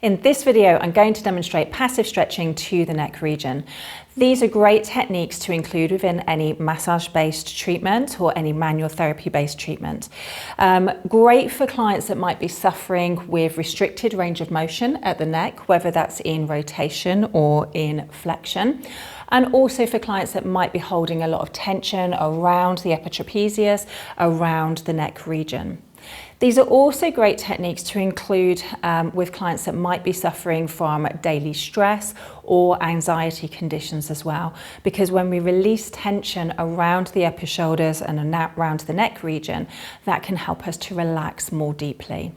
In this video, I'm going to demonstrate passive stretching to the neck region. These are great techniques to include within any massage-based treatment or any manual therapy-based treatment. Great for clients that might be suffering with restricted range of motion at the neck, whether that's in rotation or in flexion. And also for clients that might be holding a lot of tension around the upper trapezius, around the neck region. These are also great techniques to include with clients that might be suffering from daily stress or anxiety conditions as well, because when we release tension around the upper shoulders and around the neck region, that can help us to relax more deeply.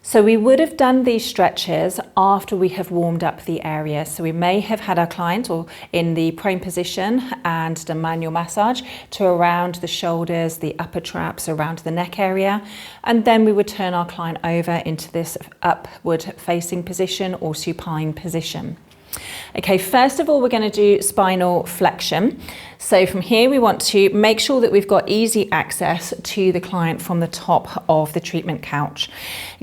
So we would have done these stretches after we have warmed up the area. So we may have had our client or in the prone position and the manual massage to around the shoulders, the upper traps, around the neck area. And then we would turn our client over into this upward facing position or supine position. Okay, first of all, we're going to do spinal flexion. So from here, we want to make sure that we've got easy access to the client from the top of the treatment couch.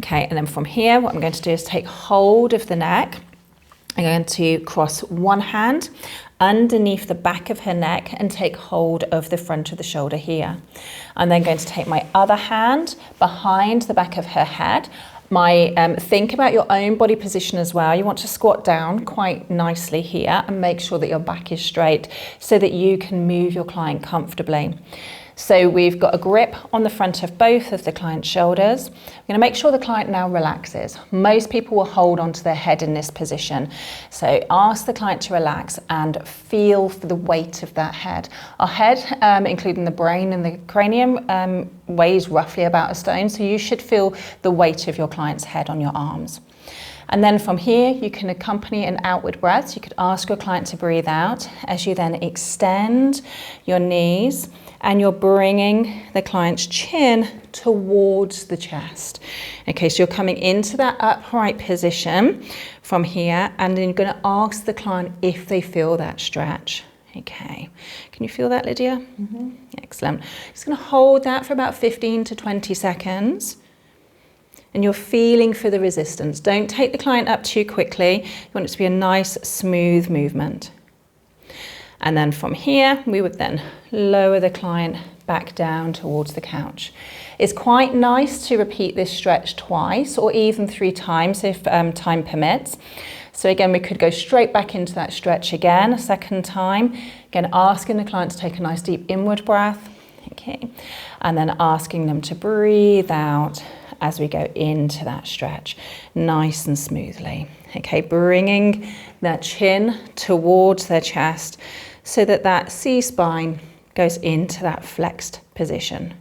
Okay, and then from here, what I'm going to do is take hold of the neck. I'm going to cross one hand underneath the back of her neck and take hold of the front of the shoulder here. I'm then going to take my other hand behind the back of her head. Think about your own body position as well. You want to squat down quite nicely here and make sure that your back is straight so that you can move your client comfortably. So we've got a grip on the front of both of the client's shoulders. We're going to make sure the client now relaxes. Most people will hold onto their head in this position. So ask the client to relax and feel for the weight of that head. Our head, including the brain and the cranium, weighs roughly about a stone. So you should feel the weight of your client's head on your arms. And then from here, you can accompany an outward breath. So you could ask your client to breathe out as you then extend your knees and you're bringing the client's chin towards the chest. Okay, so you're coming into that upright position from here, and then you're going to ask the client if they feel that stretch. Okay, can you feel that, Lydia? Mm-hmm. Excellent. Just going to hold that for about 15 to 20 seconds. And you're feeling for the resistance. Don't take the client up too quickly. You want it to be a nice, smooth movement. And then from here, we would then lower the client back down towards the couch. It's quite nice to repeat this stretch twice or even 3 times if time permits. So again, we could go straight back into that stretch again, a second time. Again, asking the client to take a nice deep inward breath. Okay. And then asking them to breathe out as we go into that stretch, nice and smoothly. Okay, bringing that chin towards their chest so that that C-spine goes into that flexed position.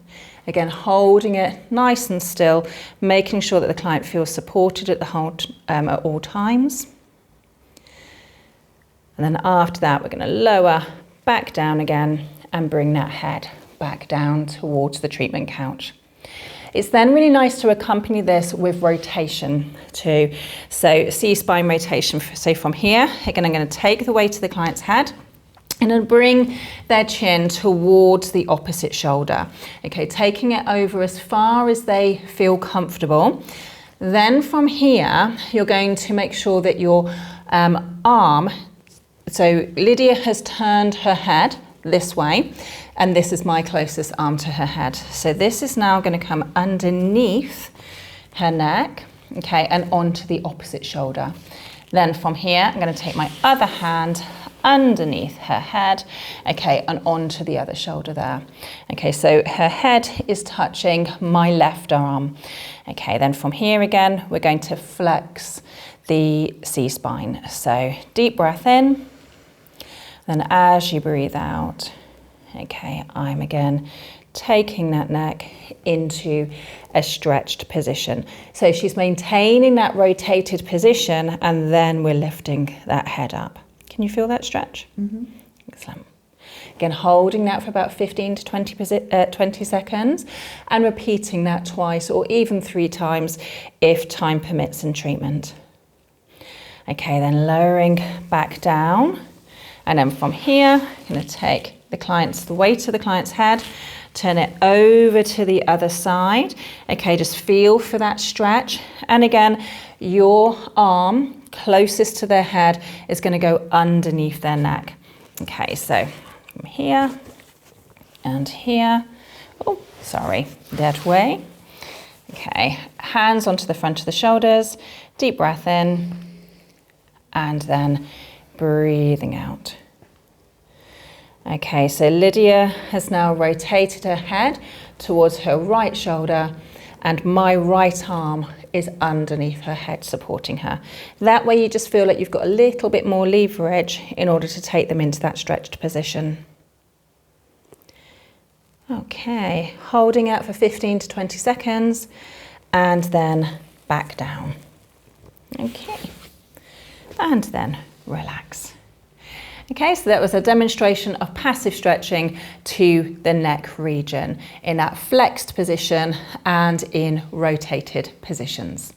Again, holding it nice and still, making sure that the client feels supported at all times. And then after that, we're going to lower back down again and bring that head back down towards the treatment couch. It's then really nice to accompany this with rotation too. So C-spine rotation. So from here, again, I'm going to take the weight of the client's head and then bring their chin towards the opposite shoulder. Okay, taking it over as far as they feel comfortable. Then from here, you're going to make sure that your arm, so Lydia has turned her head this way, and this is my closest arm to her head. So this is now going to come underneath her neck, okay, and onto the opposite shoulder. Then from here, I'm going to take my other hand underneath her head, okay, and onto the other shoulder there. Okay, so her head is touching my left arm. Okay, then from here again, we're going to flex the C-spine. So deep breath in. Then as you breathe out, okay, I'm again taking that neck into a stretched position. So she's maintaining that rotated position and then we're lifting that head up. Can you feel that stretch? Mm-hmm. Excellent. Again, holding that for about 15 to 20 seconds and repeating that twice or even 3 times if time permits in treatment. Okay, then lowering back down. And then from here, I'm going to take the weight of the client's head Turn it over to the other side. Okay, just feel for that stretch. And again, your arm closest to their head is going to go underneath their neck. Okay, so from here and here. Oh, sorry, that way. Okay, hands onto the front of the shoulders. Deep breath in. And then breathing out. Okay, so Lydia has now rotated her head towards her right shoulder, and my right arm is underneath her head supporting her. That way you just feel like you've got a little bit more leverage in order to take them into that stretched position. Okay, holding out for 15 to 20 seconds and then back down. Okay, and then relax. Okay, so that was a demonstration of passive stretching to the neck region in that flexed position and in rotated positions.